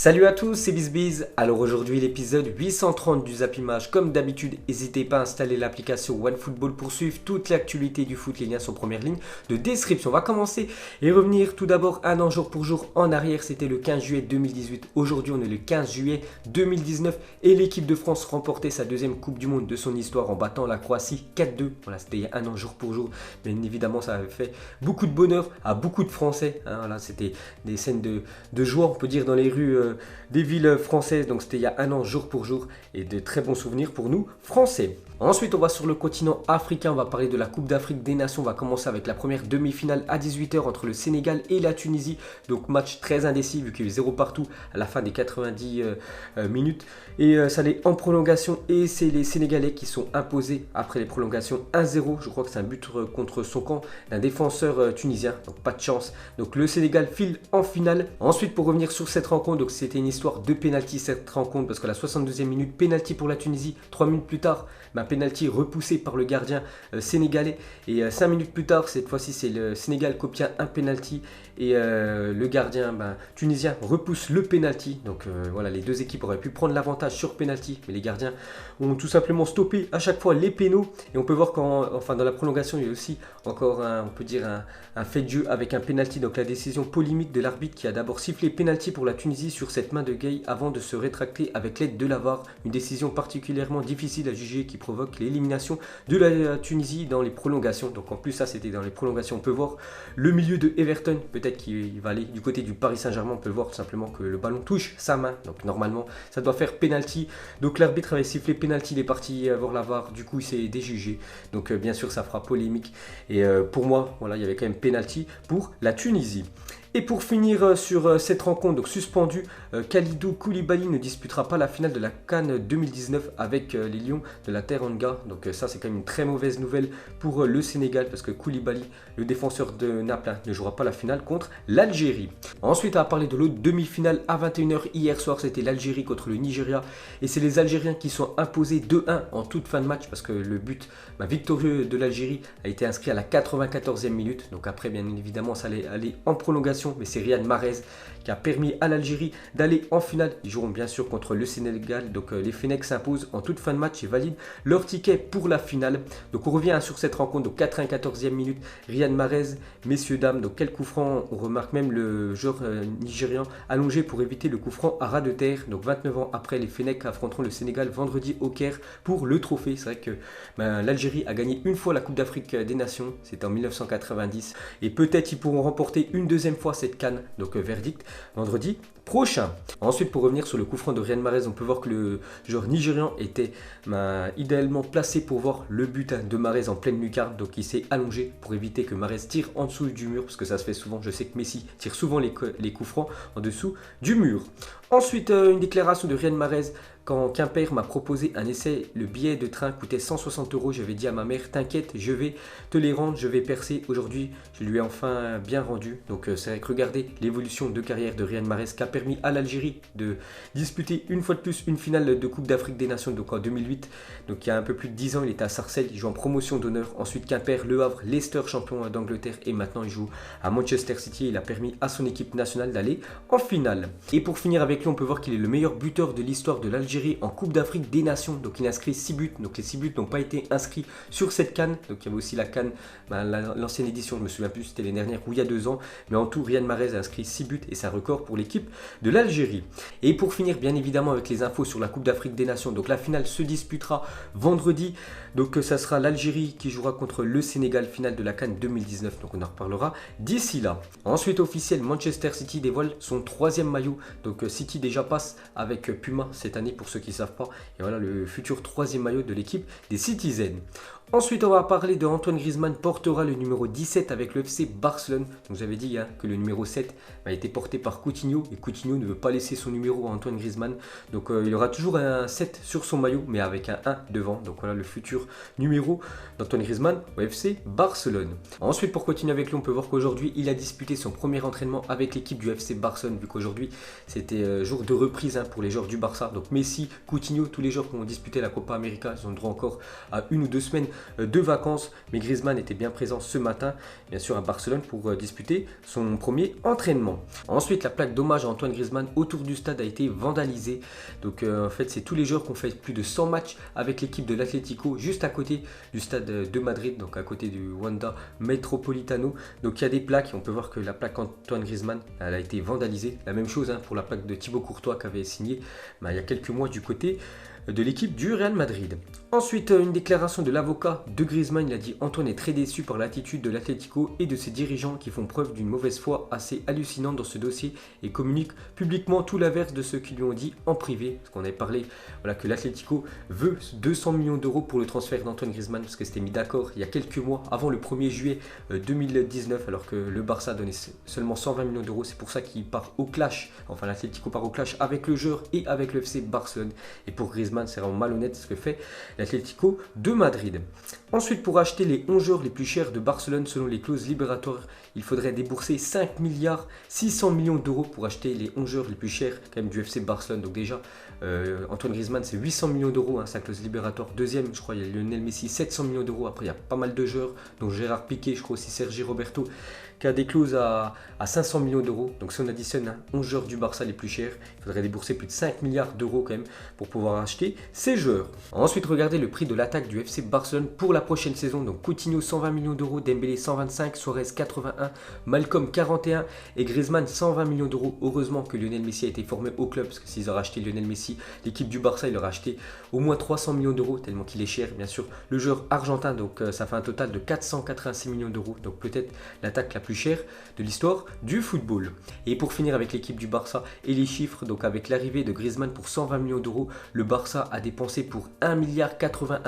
Salut à tous, c'est BizBiz. Alors aujourd'hui l'épisode 830 du Zap Image. Comme d'habitude, n'hésitez pas à installer l'application OneFootball pour suivre toute l'actualité du foot. Les liens sont en première ligne de description. On va commencer et revenir tout d'abord un an jour pour jour en arrière. C'était le 15 juillet 2018. Aujourd'hui on est le 15 juillet 2019 et l'équipe de France remportait sa deuxième Coupe du Monde de son histoire en battant la Croatie 4-2. Voilà, c'était il y a un an jour pour jour. Bien évidemment ça avait fait beaucoup de bonheur à beaucoup de Français. Voilà, c'était des scènes de joie, on peut dire, dans les rues des villes françaises. Donc c'était il y a un an jour pour jour et de très bons souvenirs pour nous Français. Ensuite on va sur le continent africain, on va parler de la Coupe d'Afrique des Nations. On va commencer avec la première demi-finale à 18h entre le Sénégal et la Tunisie. Donc match très indécis vu qu'il y a eu 0 partout à la fin des 90 minutes. Et ça allait en prolongation et c'est les Sénégalais qui sont imposés après les prolongations 1-0. Je crois que c'est un but contre son camp d'un défenseur tunisien, donc pas de chance. Donc le Sénégal file en finale. Ensuite pour revenir sur cette rencontre, donc c'était une histoire de pénalty cette rencontre parce que la 72e minute, pénalty pour la Tunisie. 3 minutes plus tard, pénalty repoussé par le gardien sénégalais. Et 5 minutes plus tard, cette fois-ci c'est le Sénégal qui obtient un pénalty et le gardien tunisien repousse le pénalty. Donc voilà, les deux équipes auraient pu prendre l'avantage sur pénalty, mais les gardiens ont tout simplement stoppé à chaque fois les pénaux. Et on peut voir dans la prolongation, il y a aussi encore un fait de jeu avec un pénalty. Donc la décision polémique de l'arbitre qui a d'abord sifflé pénalty pour la Tunisie sur cette main de Gueye avant de se rétracter avec l'aide de la VAR. Une décision particulièrement difficile à juger qui provoque l'élimination de la Tunisie dans les prolongations. Donc en plus ça c'était dans les prolongations. On peut voir le milieu de Everton, peut-être qu'il va aller du côté du Paris Saint-Germain. On peut voir tout simplement que le ballon touche sa main. Donc normalement ça doit faire pénalty. Donc l'arbitre avait sifflé pénalty, il est parti voir la VAR. Du coup il s'est déjugé. Donc bien sûr ça fera polémique. Et pour moi, voilà, il y avait quand même pénalty pour la Tunisie. Et pour finir sur cette rencontre donc suspendue, Kalidou Koulibaly ne disputera pas la finale de la CAN 2019 avec les Lions de la Teranga. Donc ça c'est quand même une très mauvaise nouvelle pour le Sénégal parce que Koulibaly, le défenseur de Naples, ne jouera pas la finale contre l'Algérie. Ensuite on va parler de l'autre demi-finale à 21h hier soir, c'était l'Algérie contre le Nigeria. Et c'est les Algériens qui sont imposés 2-1 en toute fin de match parce que le but victorieux de l'Algérie a été inscrit à la 94e minute. Donc après bien évidemment ça allait aller en prolongation. Mais c'est Riyad Mahrez qui a permis à l'Algérie d'aller en finale. Ils joueront bien sûr contre le Sénégal. Donc les Fennecs s'imposent en toute fin de match et valident leur ticket pour la finale. Donc on revient sur cette rencontre. Donc 94e minute, Riyad Mahrez, messieurs, dames. Donc quel coup franc. On remarque même le joueur nigérian allongé pour éviter le coup franc à ras de terre. Donc 29 ans après, les Fennecs affronteront le Sénégal vendredi au Caire pour le trophée. C'est vrai que l'Algérie a gagné une fois la Coupe d'Afrique des Nations. C'était en 1990. Et peut-être ils pourront remporter une deuxième fois cette CAN. Donc verdict vendredi prochain. Ensuite pour revenir sur le coup franc de Riyad Mahrez, on peut voir que le joueur nigérian était idéalement placé pour voir le but de Mahrez en pleine lucarne. Donc il s'est allongé pour éviter que Mahrez tire en dessous du mur parce que ça se fait souvent. Je sais que Messi tire souvent les coups francs en dessous du mur. Ensuite une déclaration de Riyad Mahrez. Quand Quimper m'a proposé un essai, le billet de train coûtait 160 €. J'avais dit à ma mère, t'inquiète, je vais te les rendre, je vais percer. Aujourd'hui, je lui ai enfin bien rendu. Donc c'est vrai que regardez l'évolution de carrière de Riyad Mahrez qui a permis à l'Algérie de disputer une fois de plus une finale de Coupe d'Afrique des Nations, donc en 2008. Donc il y a un peu plus de 10 ans, il était à Sarcelles, il joue en promotion d'honneur. Ensuite Quimper, Le Havre, Leicester, champion d'Angleterre. Et maintenant il joue à Manchester City. Il a permis à son équipe nationale d'aller en finale. Et pour finir avec lui, on peut voir qu'il est le meilleur buteur de l'histoire de l'Algérie en Coupe d'Afrique des Nations. Donc il a inscrit 6 buts. Donc les 6 buts n'ont pas été inscrits sur cette CAN. Donc il y avait aussi la CAN, l'ancienne édition, je me souviens plus, c'était les dernières ou il y a 2 ans. Mais en tout, Riyad Mahrez a inscrit 6 buts et c'est un record pour l'équipe de l'Algérie. Et pour finir, bien évidemment, avec les infos sur la Coupe d'Afrique des Nations. Donc la finale se disputera vendredi. Donc ça sera l'Algérie qui jouera contre le Sénégal, finale de la CAN 2019. Donc on en reparlera d'ici là. Ensuite officiel, Manchester City dévoile son 3e maillot. Donc City déjà passe avec Puma cette année pour ceux qui ne savent pas. Et voilà le futur 3e maillot de l'équipe des Citizens. Ensuite, on va parler de Antoine Griezmann portera le numéro 17 avec le FC Barcelone. Donc, j'avais dit que le numéro 7 a été porté par Coutinho et Coutinho ne veut pas laisser son numéro à Antoine Griezmann. Donc, il aura toujours un 7 sur son maillot, mais avec un 1 devant. Donc, voilà le futur numéro d'Antoine Griezmann au FC Barcelone. Ensuite, pour continuer avec lui, on peut voir qu'aujourd'hui, il a disputé son premier entraînement avec l'équipe du FC Barcelone, vu qu'aujourd'hui, c'était jour de reprise pour les joueurs du Barça. Donc, Messi, Coutinho, tous les joueurs qui ont disputé la Copa América, ils ont le droit encore à 1 ou 2 semaines de vacances, mais Griezmann était bien présent ce matin, bien sûr à Barcelone, pour disputer son premier entraînement. Ensuite, la plaque d'hommage à Antoine Griezmann autour du stade a été vandalisée. Donc en fait, c'est tous les joueurs qui ont fait plus de 100 matchs avec l'équipe de l'Atlético, juste à côté du stade de Madrid, donc à côté du Wanda Metropolitano. Donc il y a des plaques, et on peut voir que la plaque Antoine Griezmann, elle a été vandalisée. La même chose pour la plaque de Thibaut Courtois qui avait signé il y a quelques mois du côté de l'équipe du Real Madrid. Ensuite, une déclaration de l'avocat de Griezmann. Il a dit: Antoine est très déçu par l'attitude de l'Atlético et de ses dirigeants qui font preuve d'une mauvaise foi assez hallucinante dans ce dossier et communiquent publiquement tout l'inverse de ce qu'ils lui ont dit en privé. Parce qu'on avait parlé que l'Atlético veut 200 millions d'euros pour le transfert d'Antoine Griezmann, parce que c'était mis d'accord il y a quelques mois, avant le 1er juillet 2019, alors que le Barça donnait seulement 120 millions d'euros. C'est pour ça qu'il part au clash, enfin l'Atlético part au clash avec le joueur et avec le FC Barcelone. Et pour Griezmann, c'est vraiment malhonnête ce que fait l'Atlético de Madrid. Ensuite, pour acheter les 11 joueurs les plus chers de Barcelone, selon les clauses libératoires, il faudrait débourser 5 milliards 600 millions d'euros pour acheter les 11 joueurs les plus chers quand même du FC Barcelone. Donc déjà, Antoine Griezmann, c'est 800 millions d'euros, sa clause libératoire. Deuxième, je crois, il y a Lionel Messi, 700 millions d'euros. Après, il y a pas mal de joueurs, dont Gérard Piqué, je crois aussi Sergi Roberto, qui a des clauses à 500 millions d'euros. Donc si on additionne 11 joueurs du Barça les plus chers, il faudrait débourser plus de 5 milliards d'euros quand même pour pouvoir acheter ces joueurs. Ensuite, regardez le prix de l'attaque du FC Barcelone pour la prochaine saison. Donc Coutinho 120 millions d'euros, Dembélé 125, Suarez 81, Malcolm 41 et Griezmann 120 millions d'euros. Heureusement que Lionel Messi a été formé au club, parce que s'ils auraient acheté Lionel Messi, l'équipe du Barça, il aurait acheté au moins 300 millions d'euros, tellement qu'il est cher, bien sûr. Le joueur argentin, donc ça fait un total de 486 millions d'euros. Donc peut-être l'attaque la plus chère de l'histoire du football. Et pour finir avec l'équipe du Barça et les chiffres, donc avec l'arrivée de Griezmann pour 120 millions d'euros, le Barça a dépensé pour 1,81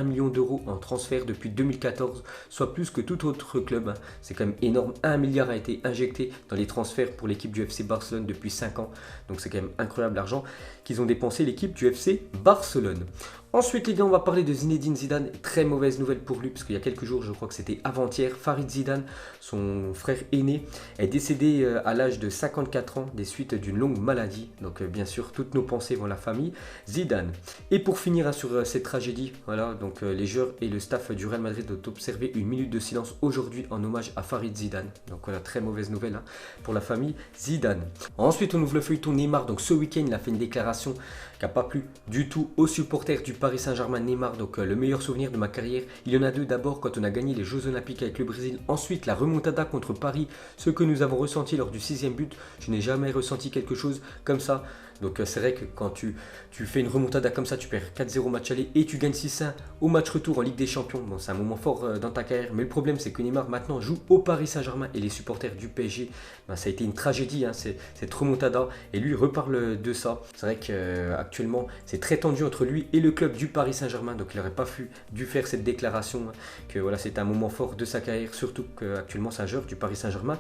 milliard d'euros en transfert depuis 2014, soit plus que tout autre club. C'est quand même énorme. 1 milliard a été injecté dans les transferts pour l'équipe du FC Barcelone depuis 5 ans. Donc c'est quand même incroyable l'argent qu'ils ont dépensé, l'équipe du FC Barcelone. Ensuite les gars, on va parler de Zinedine Zidane. Très mauvaise nouvelle pour lui, parce qu'il y a quelques jours, je crois que c'était avant-hier, Farid Zidane, son frère aîné, est décédé à l'âge de 54 ans des suites d'une longue maladie. Donc bien sûr, toutes nos pensées vont à la famille Zidane. Et pour finir sur cette tragédie, voilà, donc les joueurs et le staff du Real Madrid ont observé une minute de silence aujourd'hui en hommage à Farid Zidane. Donc voilà, très mauvaise nouvelle pour la famille Zidane. Ensuite, on ouvre le feuilleton Neymar. Donc ce week-end, il a fait une déclaration qui n'a pas plu du tout aux supporters du Paris Saint-Germain. Neymar, donc le meilleur souvenir de ma carrière, il y en a deux. D'abord quand on a gagné les Jeux Olympiques avec le Brésil, ensuite la remontada contre Paris, ce que nous avons ressenti lors du 6e but. Je n'ai jamais ressenti quelque chose comme ça. Donc c'est vrai que quand tu fais une remontada comme ça, tu perds 4-0 match aller et tu gagnes 6-1 au match retour en Ligue des Champions. Bon, c'est un moment fort dans ta carrière, mais le problème c'est que Neymar maintenant joue au Paris Saint-Germain et les supporters du PSG, ça a été une tragédie, cette remontada, et lui reparle de ça. C'est vrai qu'actuellement c'est très tendu entre lui et le club du Paris Saint-Germain, donc il n'aurait pas dû faire cette déclaration, que voilà, c'est un moment fort de sa carrière, surtout qu'actuellement c'est un joueur du Paris Saint-Germain.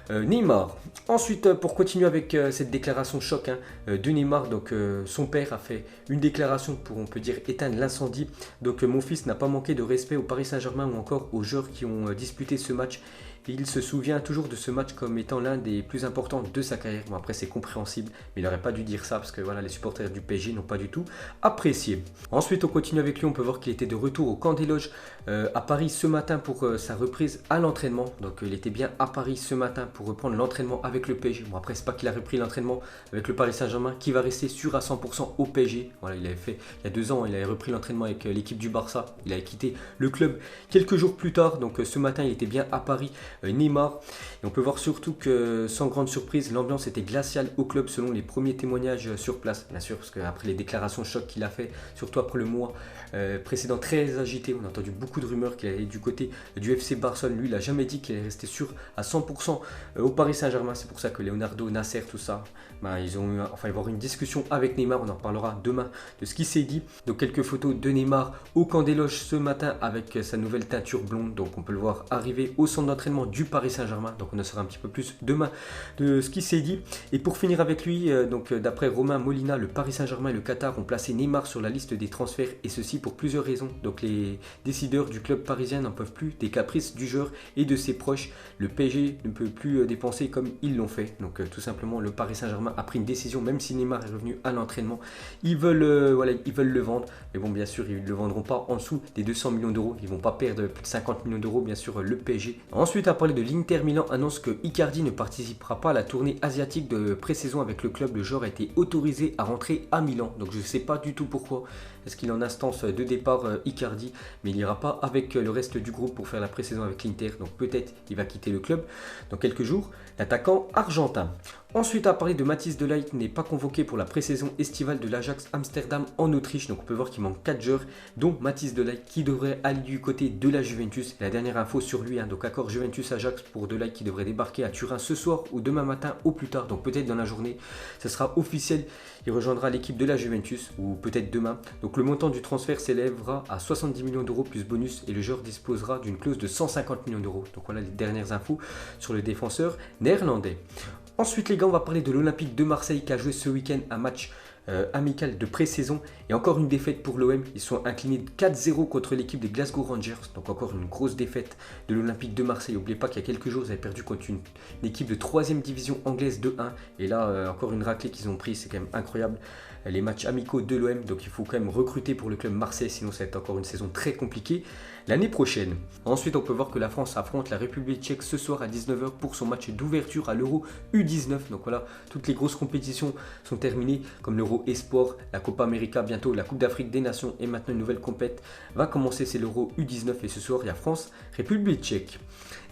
Neymar. Ensuite, pour continuer avec cette déclaration choc de Neymar, donc son père a fait une déclaration pour, on peut dire, éteindre l'incendie. Donc mon fils n'a pas manqué de respect au Paris Saint-Germain ou encore aux joueurs qui ont disputé ce match. Et il se souvient toujours de ce match comme étant l'un des plus importants de sa carrière. Bon, après c'est compréhensible, mais il n'aurait pas dû dire ça, parce que voilà, les supporters du PSG n'ont pas du tout apprécié. Ensuite, on continue avec lui. On peut voir qu'il était de retour au camp des loges à Paris ce matin pour sa reprise à l'entraînement. Donc il était bien à Paris ce matin pour reprendre l'entraînement avec le PSG. Bon, après c'est pas qu'il a repris l'entraînement avec le Paris Saint-Germain qui va rester sûr à 100% au PSG. Voilà, il avait fait il y a 2 ans, il avait repris l'entraînement avec l'équipe du Barça. Il avait quitté le club quelques jours plus tard. Donc ce matin, il était bien à Paris. Neymar, et on peut voir surtout que sans grande surprise, l'ambiance était glaciale au club selon les premiers témoignages sur place, bien sûr, parce qu'après les déclarations choc qu'il a fait, surtout après le mois précédent très agité, on a entendu beaucoup de rumeurs qu'il allait du côté du FC Barcelone. Lui, il n'a jamais dit qu'il allait rester sûr à 100% au Paris Saint-Germain. C'est pour ça que Leonardo, Nasser, tout ça, il va y avoir une discussion avec Neymar. On en reparlera demain de ce qui s'est dit. Donc quelques photos de Neymar au camp des loges ce matin avec sa nouvelle teinture blonde. Donc on peut le voir arriver au centre d'entraînement du Paris Saint-Germain. Donc on en saura un petit peu plus demain de ce qui s'est dit. Et pour finir avec lui, d'après Romain Molina, le Paris Saint-Germain et le Qatar ont placé Neymar sur la liste des transferts, et ceci pour plusieurs raisons. Donc les décideurs du club parisien n'en peuvent plus des caprices du joueur et de ses proches. Le PSG ne peut plus dépenser comme ils l'ont fait. Donc tout simplement, le Paris Saint-Germain a pris une décision, même si Neymar est revenu à l'entraînement. Ils veulent le vendre. Mais bon, bien sûr, ils ne le vendront pas en dessous des 200 millions d'euros. Ils ne vont pas perdre plus de 50 millions d'euros, bien sûr, le PSG. Ensuite, à parler de l'Inter Milan, annonce que Icardi ne participera pas à la tournée asiatique de pré-saison avec le club. Le joueur a été autorisé à rentrer à Milan. Donc je ne sais pas du tout pourquoi. Est-ce qu'il en instance de départ Icardi, mais il n'ira pas avec le reste du groupe pour faire la pré-saison avec l'Inter. Donc peut-être il va quitter le club dans quelques jours. L'attaquant argentin. Ensuite, à parler de Matthijs de Ligt, n'est pas convoqué pour la pré-saison estivale de l'Ajax Amsterdam en Autriche. Donc on peut voir qu'il manque 4 joueurs, dont Matthijs de Ligt qui devrait aller du côté de la Juventus. La dernière info sur lui, donc accord Juventus-Ajax pour de Ligt qui devrait débarquer à Turin ce soir ou demain matin au plus tard. Donc peut-être dans la journée, ce sera officiel. Il rejoindra l'équipe de la Juventus ou peut-être demain. Donc le montant du transfert s'élèvera à 70 millions d'euros plus bonus et le joueur disposera d'une clause de 150 millions d'euros. Donc voilà les dernières infos sur le défenseur néerlandais. Ensuite les gars, on va parler de l'Olympique de Marseille qui a joué ce week-end un match amical de pré-saison et encore une défaite pour l'OM. Ils sont inclinés de 4-0 contre l'équipe des Glasgow Rangers, donc encore une grosse défaite de l'Olympique de Marseille. N'oubliez pas qu'il y a quelques jours ils avaient perdu contre une équipe de 3e division anglaise 2-1 et là encore une raclée qu'ils ont pris, c'est quand même incroyable. Les matchs amicaux de l'OM, donc il faut quand même recruter pour le club Marseille, sinon ça va être encore une saison très compliquée l'année prochaine. Ensuite on peut voir que la France affronte la République tchèque ce soir à 19 h pour son match d'ouverture à l'Euro U19. Donc voilà, toutes les grosses compétitions sont terminées comme l'Euro Espoir, la Copa América, bientôt la Coupe d'Afrique des Nations et maintenant une nouvelle compète va commencer, c'est l'Euro U19 et ce soir il y a France République tchèque.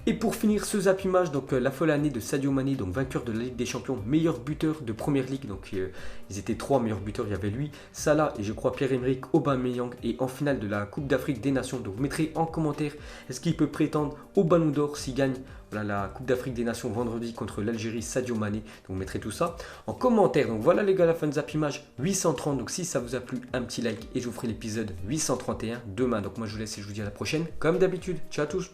Et pour finir ce Zap Image, donc la folle année de Sadio Mané, donc vainqueur de la Ligue des Champions, meilleur buteur de Première Ligue. Donc ils étaient 3 meilleurs buteurs, il y avait lui, Salah et je crois Pierre-Emerick Aubameyang. Et en finale de la Coupe d'Afrique des Nations, donc vous mettrez en commentaire, est-ce qu'il peut prétendre au Ballon d'Or s'il gagne la Coupe d'Afrique des Nations vendredi contre l'Algérie, Sadio Mané. Donc vous mettrez tout ça en commentaire. Donc voilà les gars, la fin de Zap Image 830. Donc si ça vous a plu, un petit like et je vous ferai l'épisode 831 demain. Donc moi je vous laisse et je vous dis à la prochaine comme d'habitude. Ciao à tous.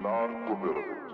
Non,